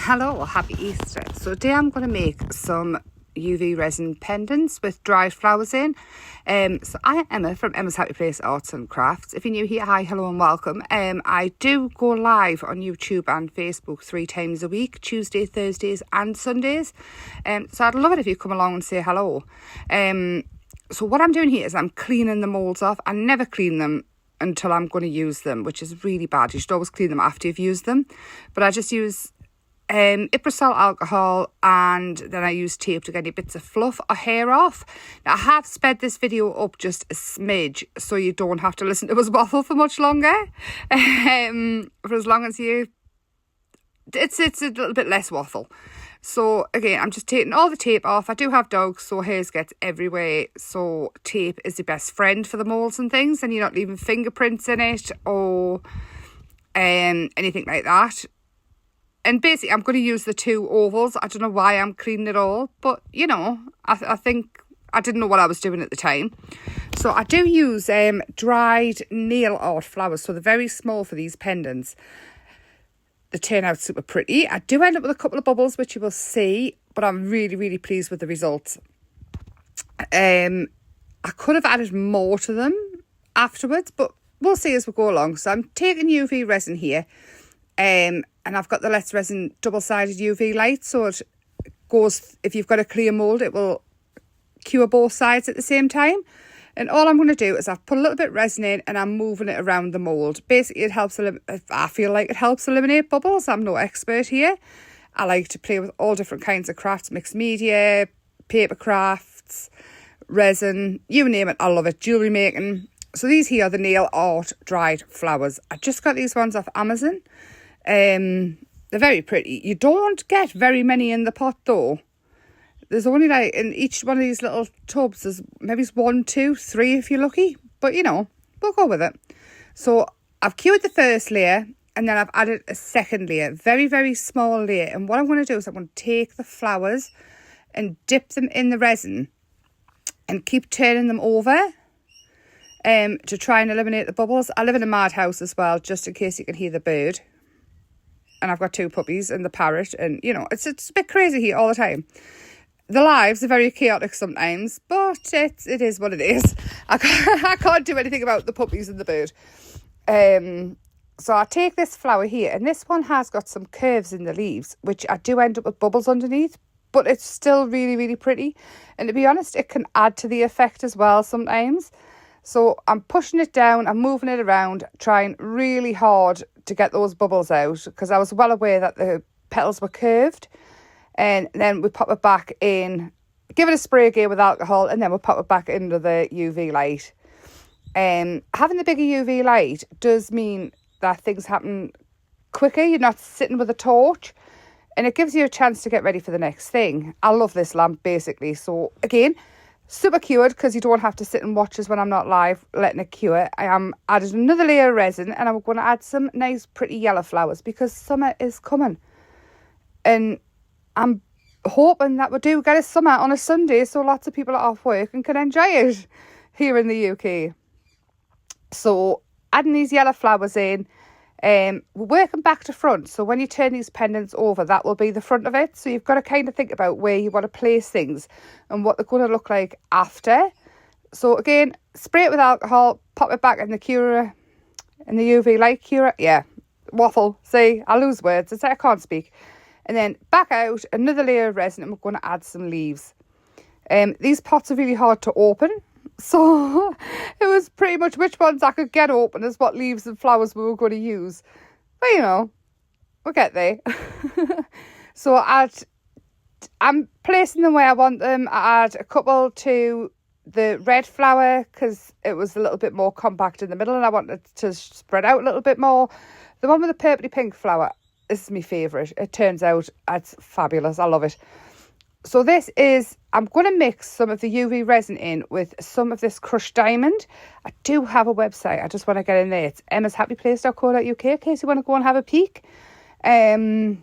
Hello, happy Easter. So today I'm going to make some UV resin pendants with dried flowers in. So I am Emma from Emma's Happy Place Arts and Crafts. If you're new here, hi, hello and welcome. I do go live on YouTube and Facebook 3 times a week, Tuesday, Thursdays and Sundays. So I'd love it if you come along and say hello. So what I'm doing here is I'm cleaning the moulds off. I never clean them until I'm going to use them, which is really bad. You should always clean them after you've used them. But I just use Iprosol alcohol, and then I use tape to get any bits of fluff or hair off. Now I have sped this video up just a smidge so you don't have to listen to us waffle for much longer. For as long as you, it's a little bit less waffle. So again, I'm just taking all the tape off. I do have dogs, so hairs gets everywhere. So tape is the best friend for the moulds and things, and you're not leaving fingerprints in it or anything like that. And basically, I'm going to use the 2 ovals. I don't know why I'm cleaning it all, but, you know, I think I didn't know what I was doing at the time. So I do use dried nail art flowers. So they're very small for these pendants. They turn out super pretty. I do end up with a couple of bubbles, which you will see, but I'm really, really pleased with the results. I could have added more to them afterwards, but we'll see as we go along. So I'm taking UV resin here. And I've got the Let's Resin double-sided UV light, so it goes, if you've got a clear mould, it will cure both sides at the same time. And all I'm going to do is I've put a little bit of resin in and I'm moving it around the mould. Basically, it helps, I feel like it helps eliminate bubbles. I'm no expert here. I like to play with all different kinds of crafts, mixed media, paper crafts, resin, you name it, I love it, jewellery making. So these here are the nail art dried flowers. I just got these ones off Amazon. They're very pretty. You don't get very many in the pot though. There's only like in each one of these little tubs, there's maybe 1, 2, 3 if you're lucky. But you know, we'll go with it. So I've cured the first layer and then I've added a second layer, very, very small layer. And what I'm going to do is I'm going to take the flowers and dip them in the resin and keep turning them over to try and eliminate the bubbles. I live in a madhouse as well, just in case you can hear the bird. And I've got 2 puppies and the parrot, and you know, it's a bit crazy here all the time. The lives are very chaotic sometimes, but it is what it is. I can't do anything about the puppies and the bird. So I take this flower here, and this one has got some curves in the leaves, which I do end up with bubbles underneath, but it's still really, really pretty. And to be honest, it can add to the effect as well sometimes. So I'm pushing it down, I'm moving it around, trying really hard to get those bubbles out, because I was well aware that the petals were curved. And then we pop it back in, give it a spray again with alcohol, and then we'll pop it back into the UV light. Having the bigger UV light does mean that things happen quicker. You're not sitting with a torch, and it gives you a chance to get ready for the next thing. I love this lamp basically. So again, super cured, because you don't have to sit and watch us when I'm not live letting it cure. I am added another layer of resin, and I'm going to add some nice pretty yellow flowers because summer is coming. And I'm hoping that we do get a summer on a Sunday so lots of people are off work and can enjoy it here in the UK. So adding these yellow flowers in, we're working back to front. So when you turn these pendants over, that will be the front of it. So you've got to kind of think about where you want to place things and what they're going to look like after. So again, spray it with alcohol, pop it back in the curer, in the UV light curer. Yeah, waffle. See, I lose words. I can't speak. And then back out, another layer of resin, and we're going to add some leaves. These pots are really hard to open. So it was pretty much which ones I could get open as what leaves and flowers we were going to use. But you know, we'll get there. So I'm placing them where I want them. I add a couple to the red flower because it was a little bit more compact in the middle and I wanted to spread out a little bit more. The one with the purpley pink flower, this is my favourite. It turns out it's fabulous. I love it. So this is, I'm going to mix some of the UV resin in with some of this crushed diamond. I do have a website. I just want to get in there. It's emmashappyplace.co.uk in case you want to go and have a peek. I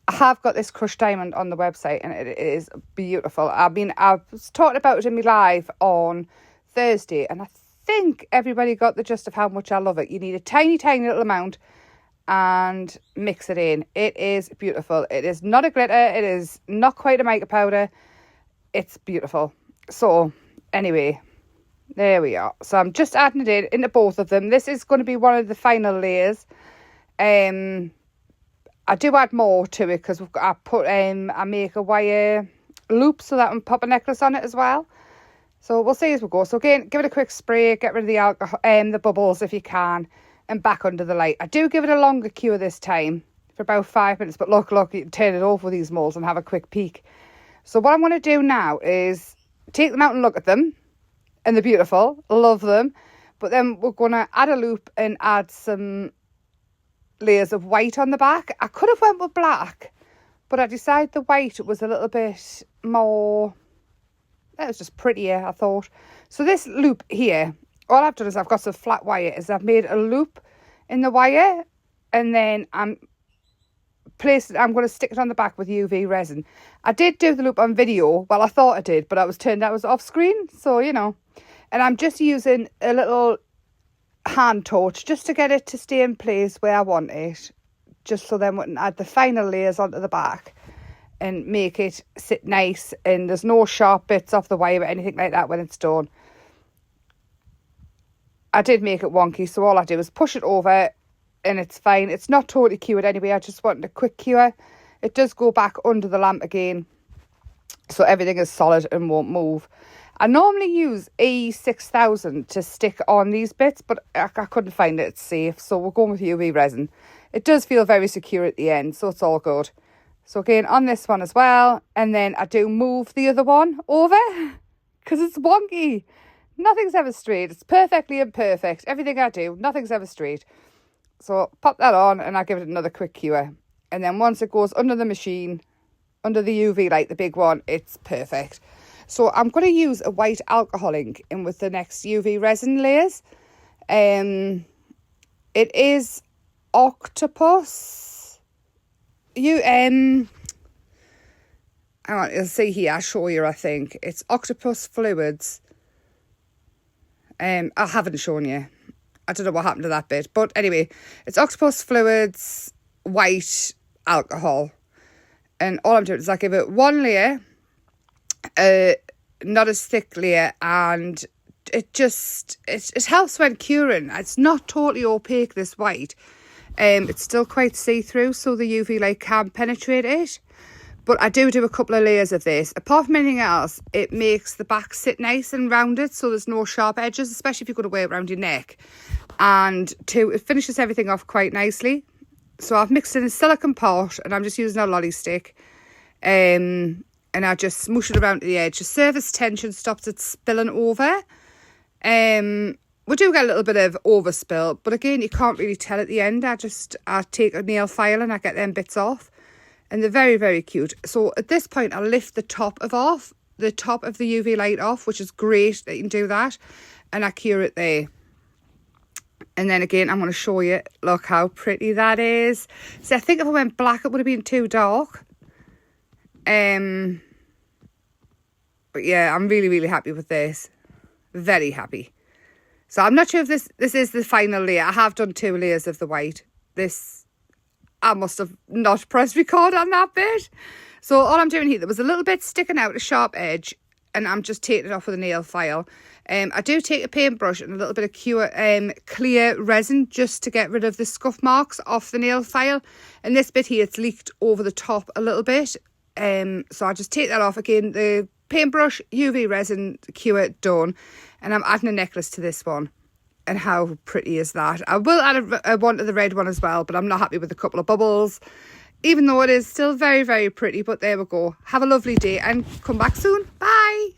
have got this crushed diamond on the website and it is beautiful. I mean, I was talking about it in my live on Thursday and I think everybody got the gist of how much I love it. You need a tiny, tiny little amount and mix it in. It is beautiful. It is not a glitter. It is not quite a mica powder. It's beautiful. So anyway, there we are. So I'm just adding it into both of them. This is going to be one of the final layers. I do add more to it because I make a wire loop so that I can pop a necklace on it as well. So we'll see as we go. So again, give it a quick spray, get rid of the alcohol, the bubbles if you can, and back under the light. I do give it a longer cure this time for about 5 minutes, but look, you can turn it off with these molds and have a quick peek. So what I'm going to do now is take them out and look at them, and they're beautiful, love them. But then we're going to add a loop and add some layers of white on the back. I could have went with black, but I decided the white was a little bit more, that was just prettier, I thought. So this loop here, all I've done is I've got some flat wire, is I've made a loop in the wire, and then I'm going to stick it on the back with UV resin. I did do the loop on video, well I thought I did, but I was off screen, so you know. And I'm just using a little hand torch just to get it to stay in place where I want it, just so then we can add the final layers onto the back and make it sit nice, and there's no sharp bits off the wire or anything like that when it's done. I did make it wonky, so all I do is push it over and it's fine. It's not totally cured anyway, I just wanted a quick cure. It does go back under the lamp again, so everything is solid and won't move. I normally use E6000 to stick on these bits, but I couldn't find it safe, so we're going with UV resin. It does feel very secure at the end, so it's all good. So again, on this one as well, and then I do move the other one over, because it's wonky. Nothing's ever straight. It's perfectly imperfect. Everything I do, nothing's ever straight. So pop that on, and I give it another quick cure. And then once it goes under the machine, under the UV light, the big one, it's perfect. So I'm going to use a white alcohol ink in with the next UV resin layers. It is Octopus. Hang on, you'll see here, I'll show you, I think. It's Octopus Fluids. I haven't shown you. I don't know what happened to that bit. But anyway, it's Octopus Fluids white alcohol. And all I'm doing is I give it one layer, not as thick layer, and it helps when curing. It's not totally opaque, this white. It's still quite see-through, so the UV light can penetrate it. But I do a couple of layers of this. Apart from anything else, it makes the back sit nice and rounded, so there's no sharp edges, especially if you've got to wear it around your neck. And two, it finishes everything off quite nicely. So I've mixed in a silicone pot, and I'm just using a lolly stick. And I just smoosh it around to the edge. The surface tension stops it spilling over. We do get a little bit of overspill, but again, you can't really tell at the end. I take a nail file and I get them bits off. And they're very, very cute. So at this point, I'll lift the top of the UV light off, which is great that you can do that. And I cure it there. And then again, I'm going to show you, look how pretty that is. So I think if I went black, it would have been too dark. But yeah, I'm really, really happy with this. Very happy. So I'm not sure if this is the final layer. I have done 2 layers of the white. I must have not pressed record on that bit. So all I'm doing here, there was a little bit sticking out, a sharp edge, and I'm just taking it off with a nail file. I do take a paintbrush and a little bit of clear resin just to get rid of the scuff marks off the nail file. And this bit here, it's leaked over the top a little bit. So I just take that off again. The paintbrush, UV resin, cure, done. And I'm adding a necklace to this one. And how pretty is that? I will add a one to the red one as well, but I'm not happy with a couple of bubbles. Even though it is still very, very pretty, but there we go. Have a lovely day and come back soon. Bye.